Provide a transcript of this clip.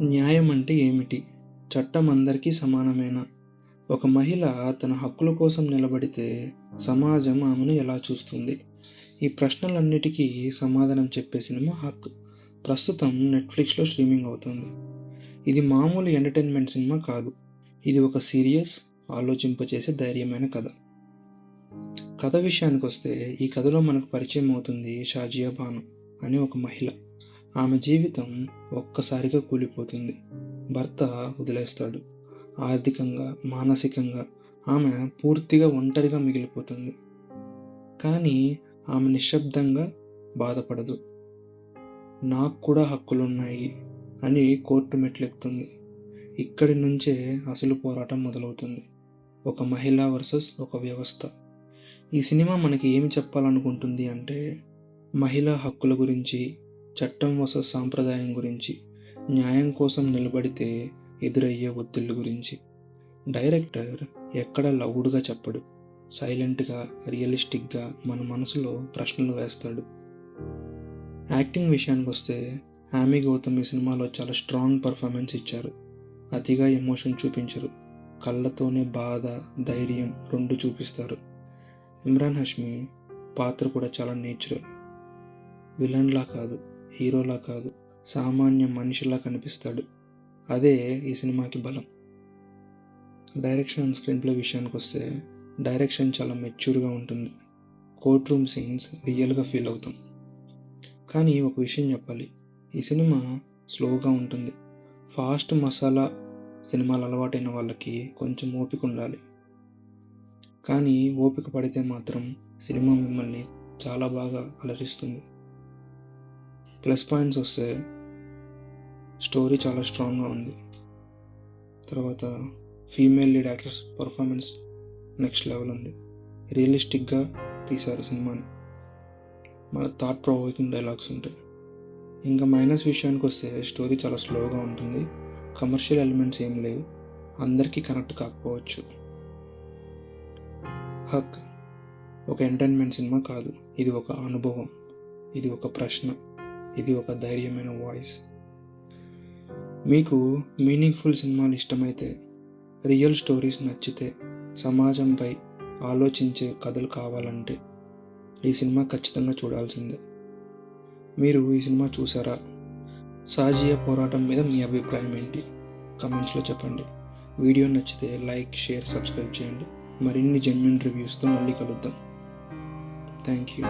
న్యాయం అంటే ఏమిటి? చట్టం అందరికీ సమానమేనా? ఒక మహిళ తన హక్కుల కోసం నిలబడితే సమాజం ఆమెను ఎలా చూస్తుంది? ఈ ప్రశ్నలన్నిటికీ సమాధానం చెప్పే సినిమా 'హక్' ప్రస్తుతం నెట్‌ఫ్లిక్స్‌లో స్ట్రీమింగ్ అవుతోంది. ఇది మామూలు ఎంటర్‌టైన్‌మెంట్ సినిమా కాదు. ఇది ఒక సీరియస్, ఆలోచింపచేసే ధైర్యమైన కథ. కథ విషయానికొస్తే ఈ కథలో మనకు పరిచయం అవుతుంది షాజియా బాను అనే ఒక మహిళ. ఆమె జీవితం ఒక్కసారిగా కూలిపోతుంది. భర్త వదిలేస్తాడు. ఆర్థికంగా, మానసికంగా ఆమె పూర్తిగా ఒంటరిగా మిగిలిపోతుంది. కానీ ఆమె నిశ్శబ్దంగా బాధపడదు. నాకు కూడా హక్కులున్నాయి అని కోర్టు మెట్లెక్కుతుంది. ఇక్కడి నుంచే అసలు పోరాటం మొదలవుతుంది. ఒక మహిళ వర్సెస్ ఒక వ్యవస్థ. ఈ సినిమా మనకి ఏమి చెప్పాలనుకుంటుంది అంటే, మహిళా హక్కుల గురించి, చట్టం వర్సెస్ సాంప్రదాయం గురించి, న్యాయం కోసం నిలబడితే ఎదురయ్యే ఒత్తిళ్ల గురించి. డైరెక్టర్ ఎక్కడ లౌడ్గా చెప్పడు. సైలెంట్గా, రియలిస్టిక్గా మన మనసులో ప్రశ్నలు వేస్తాడు. యాక్టింగ్ విషయానికి వస్తే ఆమీ గౌతమ్ ఈ సినిమాలో చాలా స్ట్రాంగ్ పర్ఫార్మెన్స్ ఇచ్చారు. అతిగా ఎమోషన్ చూపించరు. కళ్ళతోనే బాధ, ధైర్యం రెండు చూపిస్తారు. ఇమ్రాన్ హష్మీ పాత్ర కూడా చాలా నేచురల్. విలన్లా కాదు, హీరోలా కాదు, సామాన్య మనిషిలా కనిపిస్తాడు. అదే ఈ సినిమాకి బలం. డైరెక్షన్ అండ్ స్క్రీన్ ప్లే విషయానికి వస్తే డైరెక్షన్ చాలా మెచ్యూర్గా ఉంటుంది. కోర్ట్ రూమ్ సీన్స్ రియల్గా ఫీల్ అవుతాం. కానీ ఒక విషయం చెప్పాలి, ఈ సినిమా స్లోగా ఉంటుంది. ఫాస్ట్ మసాలా సినిమాలు అలవాటైన వాళ్ళకి కొంచెం ఓపిక ఉండాలి. కానీ ఓపిక పడితే మాత్రం సినిమా మిమ్మల్ని చాలా బాగా అలరిస్తుంది. ప్లస్ పాయింట్స్ వస్తే స్టోరీ చాలా స్ట్రాంగ్గా ఉంది. తర్వాత female lead actors performance next level ఉంది. రియలిస్టిక్గా తీశారు సినిమాని. మన థాట్ ప్రొవోకింగ్ డైలాగ్స్ ఉంటాయి. ఇంకా మైనస్ విషయానికి వస్తే స్టోరీ చాలా స్లోగా ఉంటుంది. కమర్షియల్ ఎలిమెంట్స్ ఏం లేవు. అందరికీ కనెక్ట్ కాకపోవచ్చు. హక్ ఒక ఎంటర్టైన్మెంట్ సినిమా కాదు. ఇది ఒక అనుభవం. ఇది ఒక ప్రశ్న. ఇది ఒక ధైర్యమైన వాయిస్. మీకు మీనింగ్ఫుల్ సినిమాలు ఇష్టమైతే, రియల్ స్టోరీస్ నచ్చితే, సమాజంపై ఆలోచించే కథలు కావాలంటే ఈ సినిమా ఖచ్చితంగా చూడాల్సిందే. మీరు ఈ సినిమా చూసారా? షాజియా పోరాటం మీద మీ అభిప్రాయం ఏంటి? కమెంట్స్లో చెప్పండి. వీడియో నచ్చితే లైక్, షేర్, సబ్స్క్రైబ్ చేయండి. మరిన్ని జెన్యూన్ రివ్యూస్తో మళ్ళీ కలుద్దాం. Thank you.